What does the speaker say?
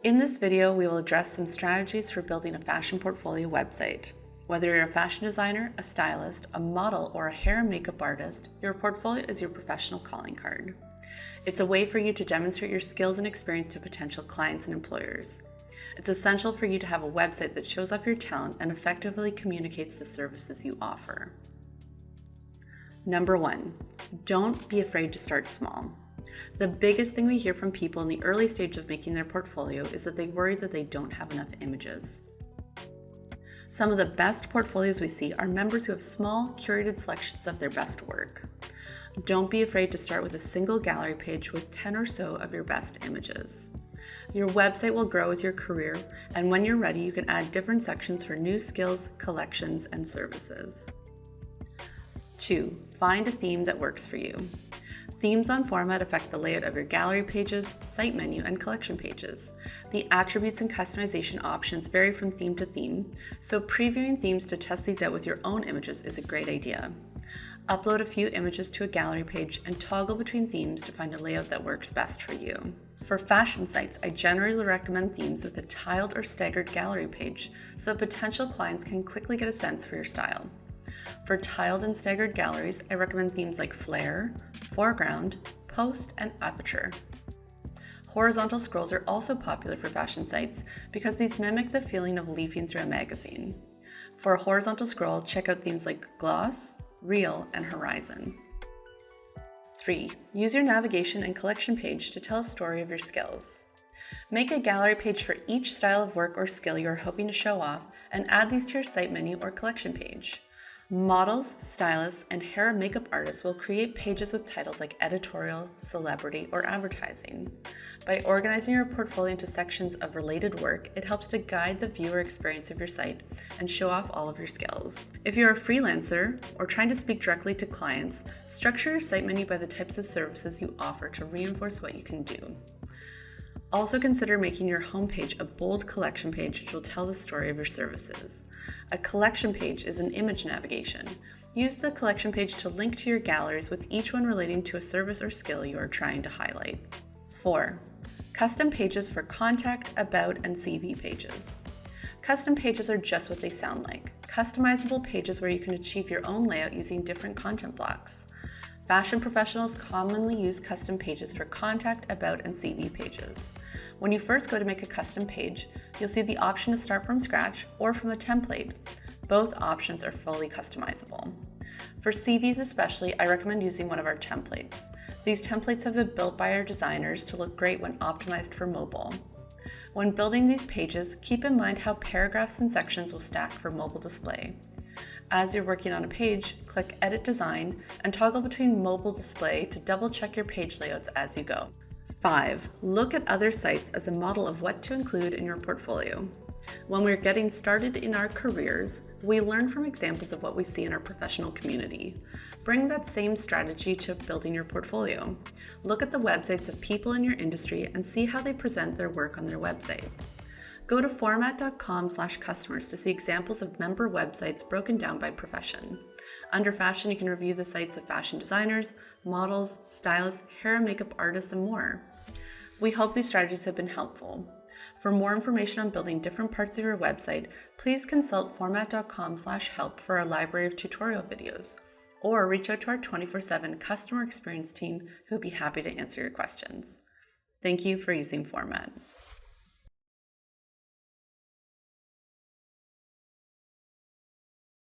In this video, we will address some strategies for building a fashion portfolio website. Whether you're a fashion designer, a stylist, a model, or a hair and makeup artist, your portfolio is your professional calling card. It's a way for you to demonstrate your skills and experience to potential clients and employers. It's essential for you to have a website that shows off your talent and effectively communicates the services you offer. Number 1, don't be afraid to start small. The biggest thing we hear from people in the early stage of making their portfolio is that they worry that they don't have enough images. Some of the best portfolios we see are members who have small, curated selections of their best work. Don't be afraid to start with a single gallery page with 10 or so of your best images. Your website will grow with your career, and when you're ready, you can add different sections for new skills, collections, and services. 2, find a theme that works for you. Themes on format affect the layout of your gallery pages, site menu, and collection pages. The attributes and customization options vary from theme to theme, so previewing themes to test these out with your own images is a great idea. Upload a few images to a gallery page and toggle between themes to find a layout that works best for you. For fashion sites, I generally recommend themes with a tiled or staggered gallery page so potential clients can quickly get a sense for your style. For tiled and staggered galleries, I recommend themes like Flare, Foreground, Post, and Aperture. Horizontal scrolls are also popular for fashion sites because these mimic the feeling of leafing through a magazine. For a horizontal scroll, check out themes like Gloss, Real, and Horizon. 3, use your navigation and collection page to tell a story of your skills. Make a gallery page for each style of work or skill you are hoping to show off and add these to your site menu or collection page. Models, stylists, and hair and makeup artists will create pages with titles like editorial, celebrity, or advertising. By organizing your portfolio into sections of related work, it helps to guide the viewer experience of your site and show off all of your skills. If you're a freelancer or trying to speak directly to clients, structure your site menu by the types of services you offer to reinforce what you can do. Also consider making your homepage a bold collection page which will tell the story of your services. A collection page is an image navigation. Use the collection page to link to your galleries with each one relating to a service or skill you are trying to highlight. 4, custom pages for contact, about, and CV pages. Custom pages are just what they sound like. Customizable pages where you can achieve your own layout using different content blocks. Fashion professionals commonly use custom pages for contact, about, and CV pages. When you first go to make a custom page, you'll see the option to start from scratch or from a template. Both options are fully customizable. For CVs especially, I recommend using one of our templates. These templates have been built by our designers to look great when optimized for mobile. When building these pages, keep in mind how paragraphs and sections will stack for mobile display. As you're working on a page, click Edit Design and toggle between mobile display to double check your page layouts as you go. 5, look at other sites as a model of what to include in your portfolio. When we're getting started in our careers, we learn from examples of what we see in our professional community. Bring that same strategy to building your portfolio. Look at the websites of people in your industry and see how they present their work on their website. Go to format.com/customers to see examples of member websites broken down by profession. Under fashion, you can review the sites of fashion designers, models, stylists, hair and makeup artists, and more. We hope these strategies have been helpful. For more information on building different parts of your website, please consult format.com/help for our library of tutorial videos, or reach out to our 24/7 customer experience team who would be happy to answer your questions. Thank you for using Format.